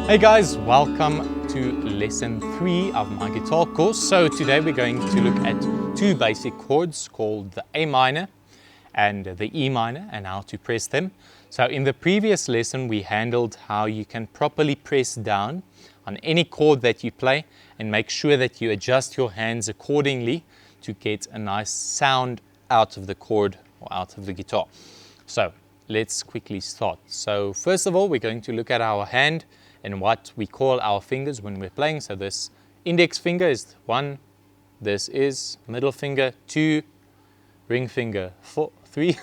Hey guys, welcome to lesson 3 of my guitar course. So today we're going to look at two basic chords called the A minor and the E minor and how to press them. So in the previous lesson we handled how you can properly press down on any chord that you play and make sure that you adjust your hands accordingly to get a nice sound out of the chord or out of the guitar. So let's quickly start. So first of all, we're going to look at our hand and what we call our fingers when we're playing. So this index finger is 1, this is middle finger 2, ring finger 3,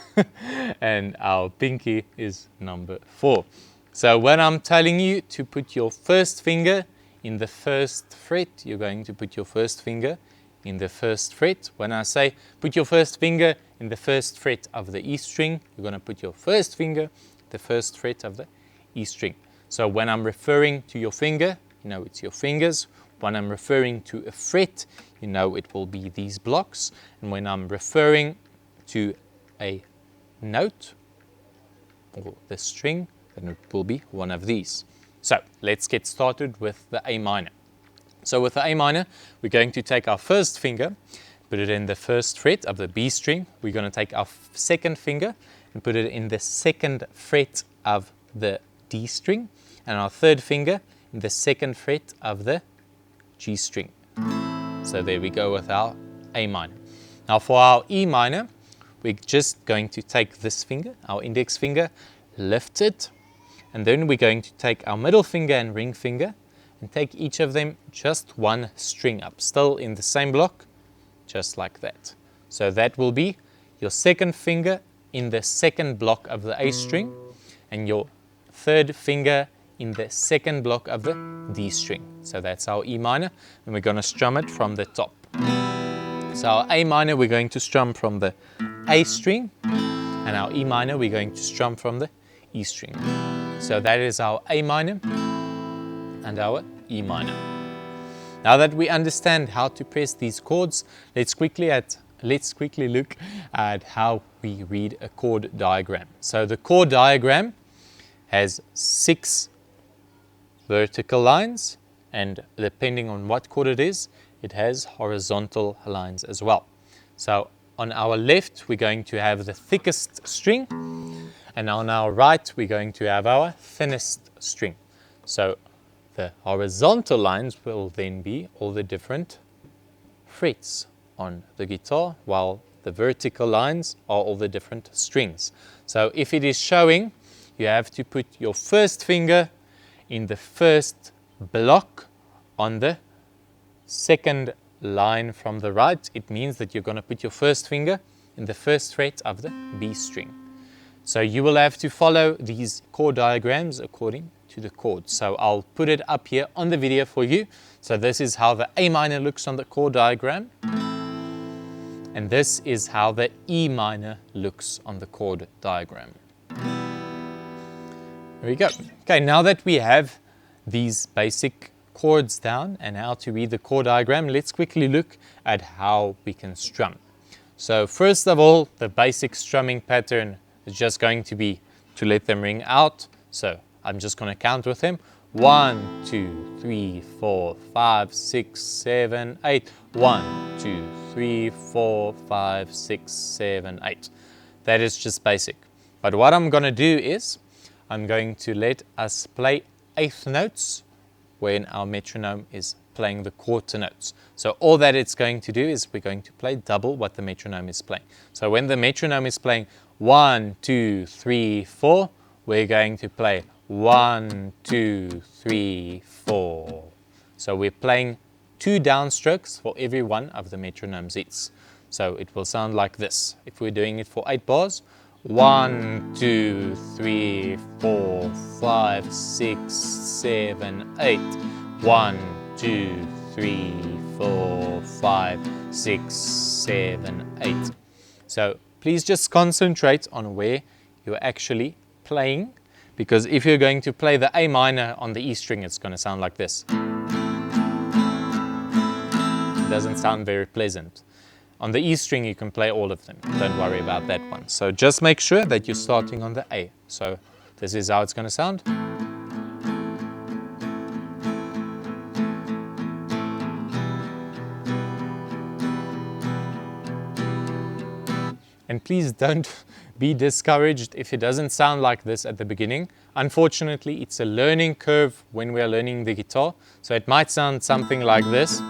and our pinky is number 4. So when I'm telling you to put your first finger in the first fret, you're going to put your first finger in the first fret. When I say put your first finger in the first fret of the E string, you're going to put your first finger the first fret of the E string. So when I'm referring to your finger, you know it's your fingers. When I'm referring to a fret, you know it will be these blocks. And when I'm referring to a note or the string, then it will be one of these. So let's get started with the A minor. So with the A minor, we're going to take our first finger, put it in the first fret of the B string. We're going to take our second finger and put it in the second fret of the D string, and our third finger in the second fret of the G string. So there we go with our A minor. Now for our E minor, we're just going to take this finger, our index finger, lift it, and then we're going to take our middle finger and ring finger and take each of them just one string up, still in the same block, just like that. So that will be your second finger in the second block of the A string and your third finger in the second block of the D string. So that's our E minor, and we're going to strum it from the top. So our A minor, we're going to strum from the A string, and our E minor, we're going to strum from the E string. So that is our A minor and our E minor. Now that we understand how to press these chords, let's quickly look at how we read a chord diagram. So the chord diagram has 6 vertical lines, and depending on what chord it is, it has horizontal lines as well. So on our left, we're going to have the thickest string, and on our right, we're going to have our thinnest string. So the horizontal lines will then be all the different frets on the guitar, while the vertical lines are all the different strings. So if it is showing, you have to put your first finger in the first block on the second line from the right. It means that you're going to put your first finger in the first fret of the B string. So you will have to follow these chord diagrams according to the chords. So I'll put it up here on the video for you. So this is how the A minor looks on the chord diagram. And this is how the E minor looks on the chord diagram. There we go. Okay, now that we have these basic chords down and how to read the chord diagram, let's quickly look at how we can strum. So first of all, the basic strumming pattern is just going to be to let them ring out. So I'm just going to count with them. 1, 2, 3, 4, 5, 6, 7, 8. 1, 2, 3, 4, 5, 6, 7, 8. That is just basic. But what I'm going to do is I'm going to let us play eighth notes when our metronome is playing the quarter notes. So all that it's going to do is we're going to play double what the metronome is playing. So when the metronome is playing 1, 2, 3, 4, we're going to play 1, 2, 3, 4. So we're playing 2 downstrokes for every one of the metronome's hits. So it will sound like this. If we're doing it for 8 bars, 1, 2, 3, 4, 5, 6, 7, 8. 1, 2, 3, 4, 5, 6, 7, 8. So please just concentrate on where you're actually playing, because if you're going to play the A minor on the E string, it's going to sound like this. It doesn't sound very pleasant. On the E string, you can play all of them. Don't worry about that one. So just make sure that you're starting on the A. So this is how it's going to sound. please don't be discouraged if it doesn't sound like this at the beginning. Unfortunately, it's a learning curve when we are learning the guitar, so it might sound something like this.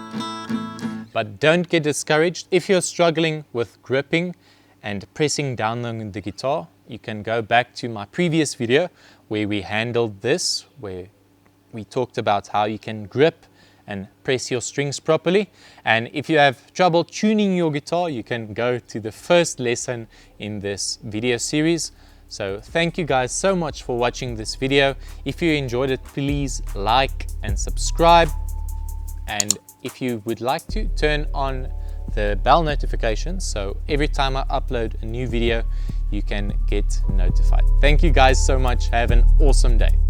But don't get discouraged. If you're struggling with gripping and pressing down on the guitar, you can go back to my previous video where we handled this, where we talked about how you can grip and press your strings properly. And if you have trouble tuning your guitar, you can go to the first lesson in this video series. So thank you guys so much for watching this video. If you enjoyed it, please like and subscribe. And if you would like to, turn on the bell notifications, so every time I upload a new video, you can get notified. Thank you guys so much. Have an awesome day.